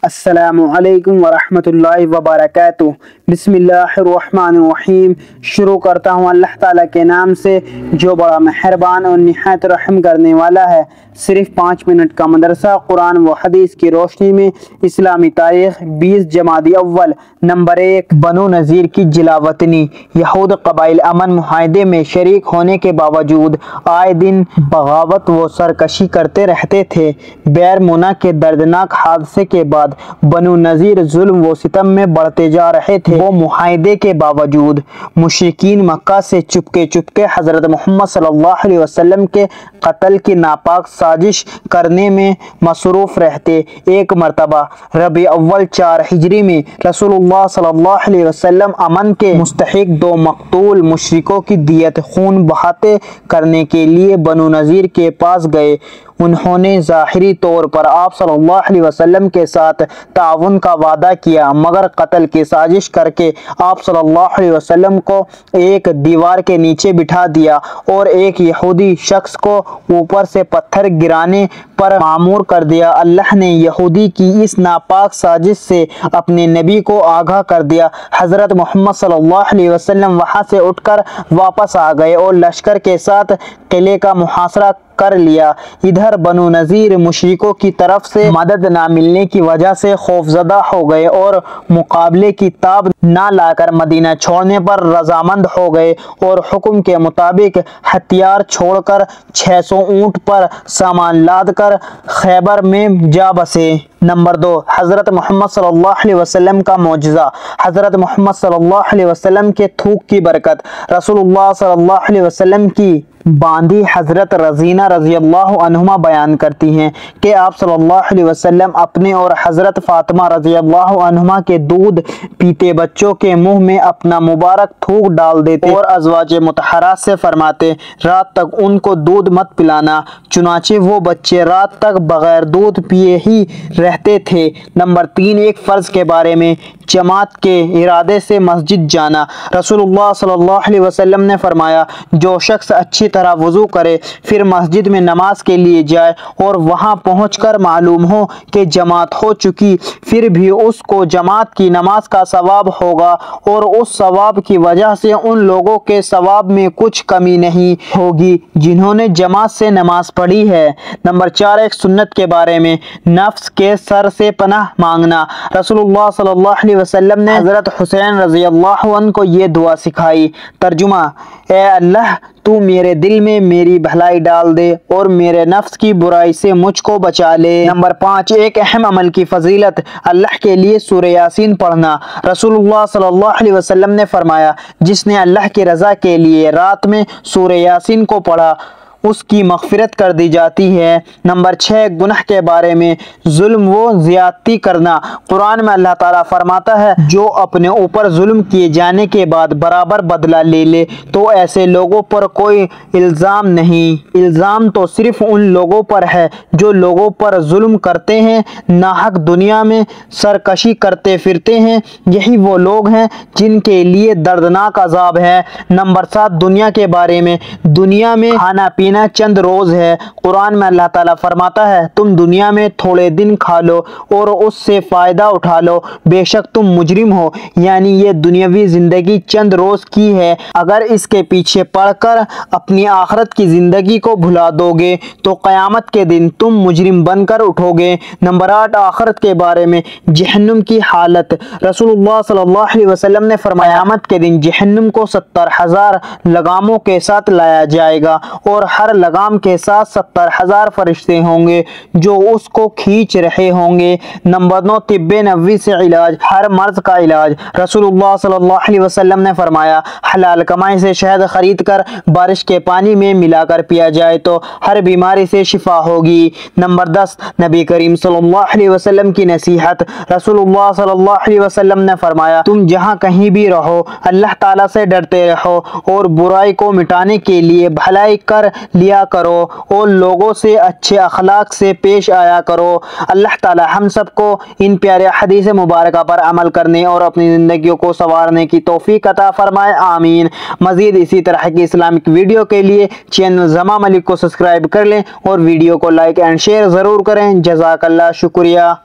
अस्सलामुअलैकुम वरहमतुल्लाहि वबरकातुह। बिस्मिल्लाहिर्रहमानिर्रहीम। शुरू करता हूँ अल्लाह ताला के नाम से जो बड़ा मेहरबान और निहायत रहम करने वाला है। सिर्फ 5 मिनट का मदरसा कुरान व हदीस की रोशनी में इस्लामी तारीख 20 जमादी अव्वल। नंबर 1, बनु नज़ीर की जिलावतनी। यहूद कबाइल अमन मुआहदे में शरीक होने के बावजूद आए दिन बगावत व सरकशी करते रहते थे। बैरमुना के दर्दनाक हादसे के बाद बनु नज़ीर जुल्म व सितम में बढ़ते जा रहे थे। वो मुआहदे के बावजूद मुशरिकीन मक्का से चुपके चुपके हज़रत मोहम्मद सल्लल्लाहु अलैहि वसल्लम के कत्ल की नापाक साजिश करने में मसरूफ़ रहते। एक मरतबा रबी अव्वल 4 हिजरी में रसूलुल्लाह सल्लल्लाहु अलैहि वसल्लम अमन के मुस्तहिक 2 मकतूल मुशरिकों की दियत खून बहाते करने के लिए बनु नज़ीर के पास गए। उन्होंने ज़ाहिरी तौर पर आप सल्लल्लाहु अलैहि वसल्लम के साथ ताउन का वादा किया, मगर कत्ल की साजिश करके आप सल्लल्लाहु अलैहि वसल्लम को एक दीवार के नीचे बिठा दिया और एक यहूदी शख्स को ऊपर से पत्थर गिराने पर मामूर कर दिया। अल्लाह ने यहूदी की इस नापाक साजिश से अपने नबी को आगाह कर दिया। हज़रत मोहम्मद सल्लल्लाहु अलैहि वसल्लम वहाँ से उठकर वापस आ गए और लश्कर के साथ किले का मुहासरा कर लिया। इधर बनु नज़ीर मुशरिकों की तरफ से मदद ना मिलने की वजह से खौफजदा हो गए और मुकाबले की ताब ना लाकर मदीना छोड़ने पर रजामंद हो गए और हुक्म के मुताबिक हथियार छोड़कर 600 ऊँट पर सामान लाद कर खैबर में जा बसे। नंबर 2, हज़रत मोहम्मद सल्लल्लाहु अलैहि वसल्लम का मौजज़ा। हज़रत मोहम्मद सल्लल्लाहु अलैहि वसल्लम के थूक की बरकत। रसूलुल्लाह सल्लल्लाहु अलैहि वसल्लम की बांदी हज़रत रज़ीना रज़ियल्लाहु अन्हुमा बयान करती हैं कि आप सल्लल्लाहु अलैहि वसल्लम अपने और हज़रत फ़ातिमा रज़ियल्लाहु अन्हुमा के दूध पीते बच्चों के मुंह में अपना मुबारक थूक डाल देते और अज़वाजे मुतहरात से फरमाते, रात तक उनको दूध मत पिलाना। चुनाचे वो बच्चे रात तक बगैर दूध पिए ही रहते थे। नंबर 3, एक फ़र्ज़ के बारे में जमात के इरादे से मस्जिद जाना। रसूलुल्लाह सल्लल्लाहु अलैहि वसल्लम ने फरमाया, जो शख्स अच्छी तरह वज़ू करे फिर मस्जिद में नमाज के लिए जाए और वहां पहुंचकर मालूम हो कि जमात हो चुकी, फिर भी उसको जमात की नमाज का सवाब होगा और उस सवाब की वजह से उन लोगों के सवाब में कुछ कमी नहीं होगी जिन्होंने जमात से नमाज पढ़ी है। नंबर 4, एक सुन्नत के बारे में नफ्स के सर से पनाह मांगना। रसूलुल्लाह सल्लल्लाहु अलैहि वसल्लम ने हज़रत हुसैन रज़ियल्लाहु अन्हु को ये दुआ सिखाई। तर्जुमा, ए अल्लाह तू मेरे दिल में मेरी भलाई डाल दे और मेरे नफ्स की बुराई से मुझको बचा ले। नंबर 5, एक अहम अमल की फजीलत, अल्लाह के लिए सूरह यासीन पढ़ना। रसूलुल्लाह सल्लल्लाहु अलैहि वसल्लम ने फरमाया, जिसने अल्लाह की रज़ा के लिए रात में सूरह यासीन को पढ़ा उसकी मग़फ़िरत कर दी जाती है। नंबर 6, गुनाह के बारे में जुल्म व ज़्यादती करना। कुरान में अल्लाह ताला फरमाता है, जो अपने ऊपर जुल्म किए जाने के बाद बराबर बदला ले ले तो ऐसे लोगों पर कोई इल्ज़ाम नहीं। इल्ज़ाम तो सिर्फ उन लोगों पर है जो लोगों पर जुल्म करते हैं, नाहक दुनिया में सरकशी करते फिरते हैं। यही वो लोग हैं जिनके लिए दर्दनाक अज़ाब है। नंबर 7, दुनिया के बारे में। दुनिया में खाना पीना चंद रोज है। कुरान में अल्लाह ताला फरमाता है, तुम दुनिया में थोड़े दिन खा लो और उससे फायदा उठा लो, बेशक तुम मुजरिम हो। यानी ये दुनियावी जिंदगी चंद रोज की है। अगर इसके पीछे पड़कर अपनी आखिरत की जिंदगी को भुला दोगे तो क़यामत के दिन तुम मुजरिम बनकर उठोगे। नंबर 8, आखिरत के बारे में जहन्नुम की हालत। रसूलुल्लाह सल्लल्लाहु अलैहि वसल्लम ने फरमाया, क़यामत के दिन जहन्नुम को 70,000 लगामों के साथ लाया जाएगा और हर लगाम के साथ 70,000 फरिश्ते होंगे जो उसको खींच रहे होंगे। नंबर 9, तिब्बे नबवी से इलाज, हर मर्ज का इलाज। रसूलुल्लाह सल्लल्लाहु अलैहि वसल्लम ने फरमाया, हलाल कमाई से शहद खरीद कर बारिश के पानी में मिलाकर पिया जाए तो हर बीमारी से शिफा होगी। नंबर 10, नबी करीम सल्लल्लाहु अलैहि वसल्लम की नसीहत। रसूलुल्लाह सल्लल्लाहु अलैहि वसल्लम ने फरमाया, तुम जहाँ कहीं भी रहो अल्लाह ताला से डरते रहो और बुराई को मिटाने के लिए भलाई कर लिया करो और लोगों से अच्छे अखलाक से पेश आया करो। अल्लाह ताला हम सबको इन प्यारे हदीस मुबारक पर अमल करने और अपनी ज़िंदगियों को संवारने की तौफीक अता फरमाए, आमीन। मज़ीद इसी तरह की इस्लामिक वीडियो के लिए चैनल ज़मा मलिक को सब्सक्राइब कर लें और वीडियो को लाइक एंड शेयर ज़रूर करें। जज़ाकल्लाह, शुक्रिया।